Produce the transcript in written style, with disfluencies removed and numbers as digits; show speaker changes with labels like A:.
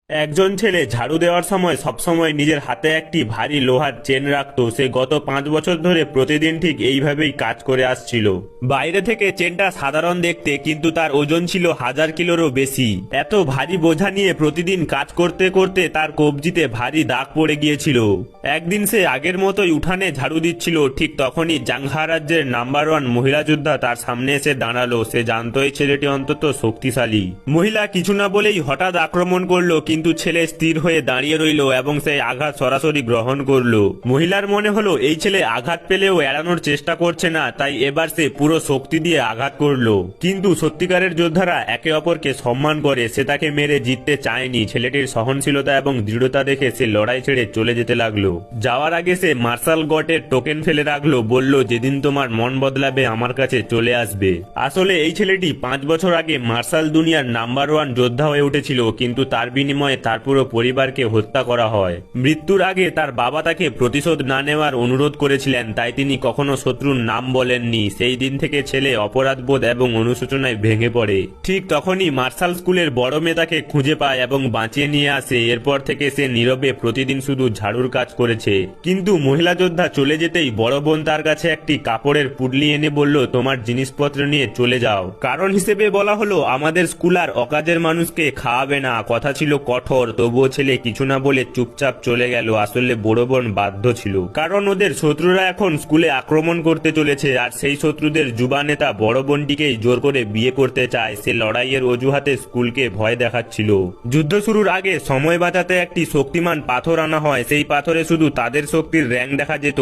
A: একজন ছেলে ঝাড়ু দেওয়ার সময় সবসময় নিজের হাতে একটি ভারী লোহার চেন রাখতো। সে গত 5 বছর ধরে প্রতিদিন ঠিক এইভাবেই কাজ করে আসছিল। বাইরে থেকে চেনটা সাধারণ দেখতে, কিন্তু তার ওজন ছিল 1000 কিলোরও বেশি। এত ভারী বোঝা নিয়ে প্রতিদিন কাজ করতে করতে তার কবজিতে ভারী দাগ পড়ে গিয়েছিল। একদিন সে আগের মতোই উঠানে ঝাড়ু দিচ্ছিল। ঠিক তখনই জাংহা রাজ্যের নাম্বার 1 মহিলা যোদ্ধা তার সামনে এসে দাঁড়ালো। সে জানতো এই ছেলেটি অন্তত শক্তিশালী। মহিলা কিছু না বলেই হঠাৎ আক্রমণ করলো, কিন্তু ছেলে স্থির হয়ে দাঁড়িয়ে রইল এবং সেই আঘাত সরাসরি গ্রহণ করলো। মহিলার মনে হলো এই ছেলে আঘাত পেলেও এড়ানোর চেষ্টা করছে না, তাই এবার সে পুরো শক্তি দিয়ে আঘাত করলো। কিন্তু সত্যিকারের যোদ্ধারা একে অপরকে সম্মান করে। সে তাকে মেরে জিততে চায়নি। ছেলেটির সহনশীলতা এবং দৃঢ়তা দেখে সে লড়াই ছেড়ে চলে যেতে লাগলো। যাওয়ার আগে সে মার্শাল গটের টোকেন ফেলে রাখলো। বলল, যেদিন তোমার মন বদলাবে আমার কাছে চলে আসবে। আসলে এই ছেলেটি 5 বছর আগে মার্শাল দুনিয়ার নাম্বার 1 যোদ্ধা হয়ে উঠেছিল, কিন্তু তার বিনিময়ে তার পুরো পরিবারকে হত্যা করা হয়। মৃত্যুর আগে তার বাবা তাকে প্রতিশোধ না নেওয়ার অনুরোধ করেছিলেন, তাই তিনি কখনো শত্রুর নাম বলেননি। সেই দিন থেকে ছেলে অপরাধবোধ এবং অনুশোচনায় ভেঙে পড়ে। ঠিক তখনই মার্শাল স্কুলের বড় মেয়ে তাকে খুঁজে পায় এবং বাঁচিয়ে নিয়ে আসে। এরপর থেকে সে নীরবে প্রতিদিন শুধু ঝাড়ুর কাজ করেছে। কিন্তু মহিলা যোদ্ধা চলে যেতেই বড় বোন তার কাছে একটি কাপড়ের পুডলি এনে বলল, তোমার জিনিসপত্র নিয়ে চলে যাও। কারণ হিসেবে বলা হলো, আমাদের স্কুল আর অকাজের মানুষকে খাওয়াবে না। কথা ছিল কঠোর, তবুও ছেলে কিছু না বলে চুপচাপ চলে গেল। আসলে বড় বোন বাধ্য ছিল, কারণ ওদের শত্রুরা এখন স্কুলে আক্রমণ করতে চলেছে, আর সেই শত্রুদের যুবা নেতা বড় বোনটিকেই জোর করে বিয়ে করতে চায়। সে লড়াইয়ের অজুহাতে স্কুলকে ভয় দেখাচ্ছিল। যুদ্ধ শুরুর আগে সময় বাঁচাতে একটি শক্তিমান পাথর আনা হয়। সেই পাথরে শুধু তাদের শক্তির র্যাঙ্ক দেখা যেত